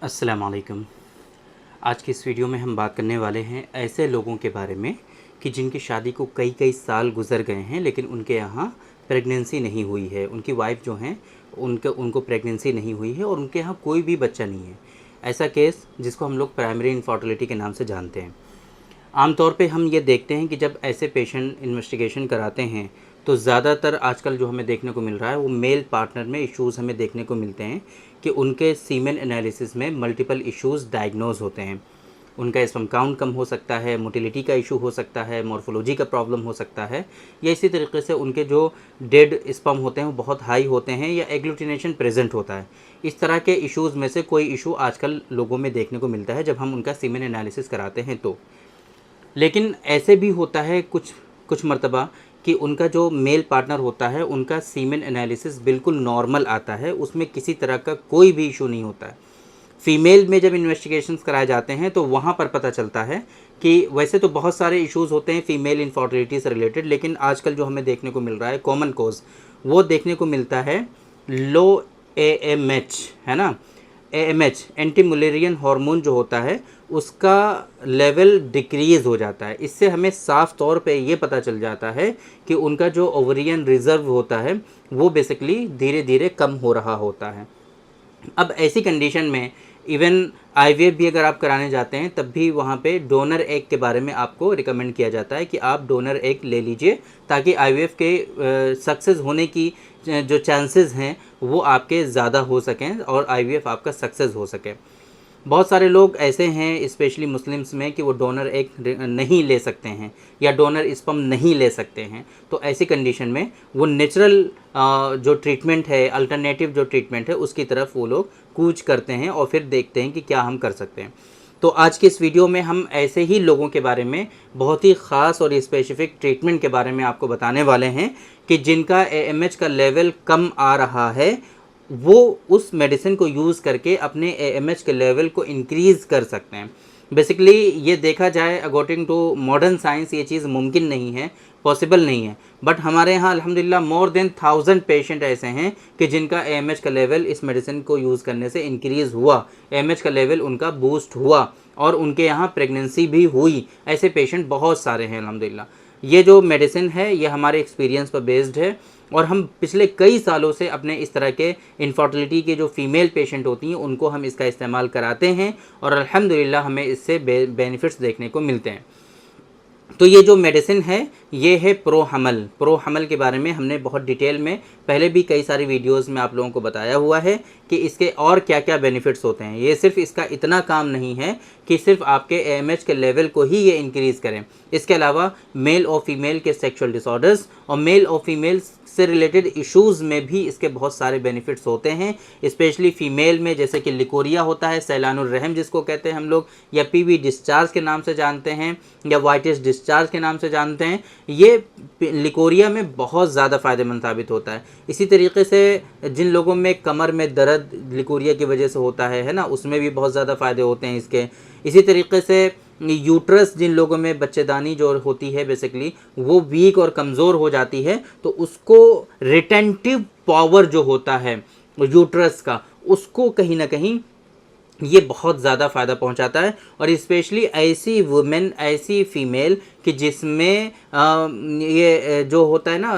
अस्सलाम वालेकुम। आज की इस वीडियो में हम बात करने वाले हैं ऐसे लोगों के बारे में कि जिनकी शादी को कई कई साल गुजर गए हैं लेकिन उनके यहाँ प्रेगनेंसी नहीं हुई है। उनकी वाइफ जो हैं उनको प्रेगनेंसी नहीं हुई है और उनके यहाँ कोई भी बच्चा नहीं है। ऐसा केस जिसको हम लोग प्राइमरी इनफर्टिलिटी के नाम से जानते हैं। आमतौर पे हम ये देखते हैं कि जब ऐसे पेशेंट इन्वेस्टिगेशन कराते हैं तो ज़्यादातर आजकल जो हमें देखने को मिल रहा है वो मेल पार्टनर में इश्यूज़ हमें देखने को मिलते हैं कि उनके सीमेन एनालिसिस में मल्टीपल इश्यूज़ डायग्नोज होते हैं। उनका स्पर्म काउंट कम हो सकता है, मोटिलिटी का इशू हो सकता है, मॉर्फोलॉजी का प्रॉब्लम हो सकता है, या इसी तरीके से उनके जो डेड स्पर्म होते हैं वो बहुत हाई होते हैं या एग्लूटिनेशन प्रेजेंट होता है। इस तरह के इश्यूज़ में से कोई इशू आजकल लोगों में देखने को मिलता है जब हम उनका सीमेन एनालिसिस कराते हैं तो। लेकिन ऐसे भी होता है कुछ कुछ मर्तबा कि उनका जो मेल पार्टनर होता है उनका सीमेन एनालिसिस बिल्कुल नॉर्मल आता है, उसमें किसी तरह का कोई भी इशू नहीं होता है। फ़ीमेल में जब इन्वेस्टिगेशंस कराए जाते हैं तो वहाँ पर पता चलता है कि वैसे तो बहुत सारे इश्यूज़ होते हैं फ़ीमेल इनफर्टिलिटी से रिलेटेड, लेकिन आजकल जो हमें देखने को मिल रहा है कॉमन कॉज़ वो देखने को मिलता है लो एएमएच, है ना। एएमएच एंटी मुलेरियन हार्मोन जो होता है उसका लेवल डिक्रीज़ हो जाता है। इससे हमें साफ़ तौर पे ये पता चल जाता है कि उनका जो ओवरियन रिज़र्व होता है वो बेसिकली धीरे धीरे कम हो रहा होता है। अब ऐसी कंडीशन में इवन आईवीएफ भी अगर आप कराने जाते हैं तब भी वहाँ पे डोनर एग के बारे में आपको रिकमेंड किया जाता है कि आप डोनर एग ले लीजिए ताकि आईवीएफ के सक्सेस होने की जो चांसेस हैं वो आपके ज़्यादा हो सकें और आईवीएफ आपका सक्सेस हो सके। बहुत सारे लोग ऐसे हैं स्पेशली मुस्लिम्स में कि वो डोनर एग नहीं ले सकते हैं या डोनर स्पर्म नहीं ले सकते हैं। तो ऐसी कंडीशन में वो नेचुरल जो ट्रीटमेंट है, अल्टरनेटिव जो ट्रीटमेंट है उसकी तरफ वो लोग कूच करते हैं और फिर देखते हैं कि क्या हम कर सकते हैं। तो आज के इस वीडियो में हम ऐसे ही लोगों के बारे में बहुत ही ख़ास और स्पेसिफिक ट्रीटमेंट के बारे में आपको बताने वाले हैं कि जिनका एएमएच का लेवल कम आ रहा है वो उस मेडिसिन को यूज़ करके अपने एएमएच के लेवल को इंक्रीज़ कर सकते हैं। बेसिकली ये देखा जाए अकॉर्डिंग टू मॉडर्न साइंस ये चीज़ मुमकिन नहीं है, पॉसिबल नहीं है, बट हमारे यहाँ अल्हम्दुलिल्लाह मोर देन 1000 पेशेंट ऐसे हैं कि जिनका एएमएच का लेवल इस मेडिसिन को यूज़ करने से इंक्रीज़ हुआ, एएमएच का लेवल उनका बूस्ट हुआ और उनके यहाँ प्रेगनेंसी भी हुई। ऐसे पेशेंट बहुत सारे हैं अल्हम्दुलिल्लाह। ये जो मेडिसिन है ये हमारे एक्सपीरियंस पर बेस्ड है और हम पिछले कई सालों से अपने इस तरह के इनफर्टिलिटी के जो फ़ीमेल पेशेंट होती हैं उनको हम इसका इस्तेमाल कराते हैं और अल्हम्दुलिल्लाह हमें इससे बेनिफिट्स देखने को मिलते हैं। तो ये जो मेडिसिन है ये है प्रोहमल। प्रोहमल के बारे में हमने बहुत डिटेल में पहले भी कई सारी वीडियोस में आप लोगों को बताया हुआ है कि इसके और क्या क्या बेनिफिट्स होते हैं। ये सिर्फ इसका इतना काम नहीं है कि सिर्फ आपके एएमएच के लेवल को ही ये इंक्रीज़ करें, इसके अलावा मेल और फीमेल के सेक्सुअल डिसऑर्डर्स और मेल और फीमेल से रिलेटेड इश्यूज़ में भी इसके बहुत सारे बेनिफिट्स होते हैं। स्पेशली फ़ीमेल में जैसे कि लिकोरिया होता है, सैलानुर रहम जिसको कहते हैं हम लोग, या पीवी डिस्चार्ज के नाम से जानते हैं या वाइटिस डिस्चार्ज के नाम से जानते हैं, ये लिकोरिया में बहुत ज़्यादा फ़ायदेमंद साबित होता है। इसी तरीके से जिन लोगों में कमर में दर्द लिकोरिया की वजह से होता है ना, उसमें भी बहुत ज़्यादा फ़ायदे होते हैं इसके। इसी तरीके से यूट्रस जिन लोगों में बच्चेदानी जो होती है बेसिकली वो वीक और कमज़ोर हो जाती है तो उसको रिटेंटिव पावर जो होता है यूट्रस का उसको कहीं ना कहीं ये बहुत ज़्यादा फ़ायदा पहुंचाता है। और स्पेशली ऐसी वुमेन, ऐसी फ़ीमेल कि जिसमें ये जो होता है ना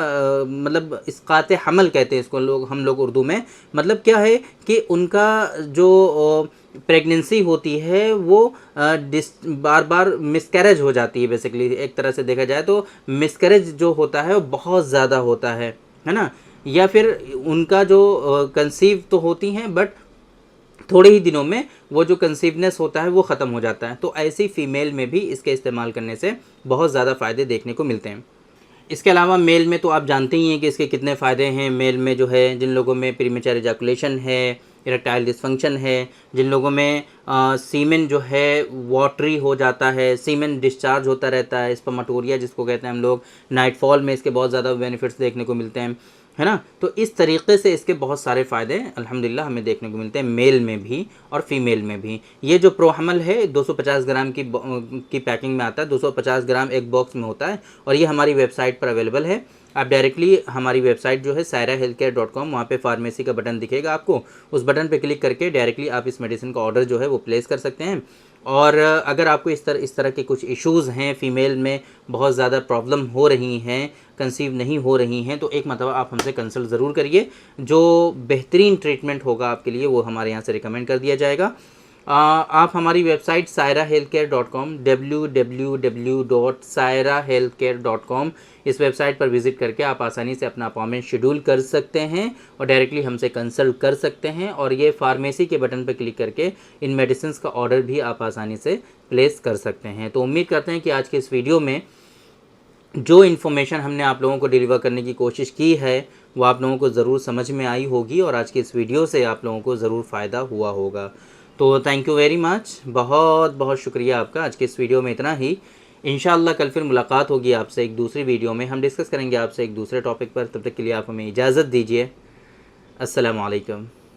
मतलब इसकाते हमल कहते हैं इसको हम लोग उर्दू में, मतलब क्या है कि उनका जो प्रेगनेंसी होती है वो बार बार मिसकैरेज हो जाती है। बेसिकली एक तरह से देखा जाए तो मिसकैरेज जो होता है वो बहुत ज़्यादा होता है ना, या फिर उनका जो कंसीव तो होती हैं बट थोड़े ही दिनों में वो जो कंसीवनेस होता है वो ख़त्म हो जाता है। तो ऐसी फ़ीमेल में भी इसके इस्तेमाल करने से बहुत ज़्यादा फ़ायदे देखने को मिलते हैं। इसके अलावा मेल में तो आप जानते ही हैं कि इसके कितने फ़ायदे हैं। मेल में जो है जिन लोगों में प्रीमेच्योर इजैकुलेशन है, इरेक्टाइल डिसफंक्शन है, जिन लोगों में सीमेन जो है वाटरी हो जाता है, सीमेन डिस्चार्ज होता रहता है, स्पर्मेटोरिया जिसको कहते हैं हम लोग, नाइटफॉल में इसके बहुत ज़्यादा बेनिफिट्स देखने को मिलते हैं, है ना। तो इस तरीके से इसके बहुत सारे फ़ायदे अल्हम्दुलिल्लाह हमें देखने को मिलते हैं मेल में भी और फीमेल में भी। ये जो प्रोहमल है 250 ग्राम की पैकिंग में आता है, 250 ग्राम एक बॉक्स में होता है और ये हमारी वेबसाइट पर अवेलेबल है। आप डायरेक्टली हमारी वेबसाइट जो है sairahealthcare.com, वहाँ पे फार्मेसी का बटन दिखेगा आपको, उस बटन पे क्लिक करके डायरेक्टली आप इस मेडिसिन का ऑर्डर जो है वो प्लेस कर सकते हैं। और अगर आपको इस तरह के कुछ इश्यूज़ हैं, फ़ीमेल में बहुत ज़्यादा प्रॉब्लम हो रही हैं, कंसीव नहीं हो रही हैं, तो एक मरतबा आप हमसे कंसल्ट ज़रूर करिए। जो बेहतरीन ट्रीटमेंट होगा आपके लिए वो हमारे यहाँ से रिकमेंड कर दिया जाएगा। आप हमारी वेबसाइट sairahealthcare.com www.sairahealthcare.com इस वेबसाइट पर विज़िट करके आप आसानी से अपना अपॉइंटमेंट शेड्यूल कर सकते हैं और डायरेक्टली हमसे कंसल्ट कर सकते हैं। और ये फार्मेसी के बटन पर क्लिक करके इन मेडिसिन का ऑर्डर भी आप आसानी से प्लेस कर सकते हैं। तो उम्मीद करते हैं कि आज के इस वीडियो में जो इन्फॉर्मेशन हमने आप लोगों को डिलीवर करने की कोशिश की है वो आप लोगों को ज़रूर समझ में आई होगी और आज की इस वीडियो से आप लोगों को ज़रूर फ़ायदा हुआ होगा। तो थैंक यू वेरी मच, बहुत बहुत शुक्रिया आपका। आज के इस वीडियो में इतना ही। इंशाअल्लाह कल फिर मुलाकात होगी आपसे एक दूसरी वीडियो में, हम डिस्कस करेंगे आपसे एक दूसरे टॉपिक पर। तब तक के लिए आप हमें इजाज़त दीजिए। अस्सलामु अलैकुम।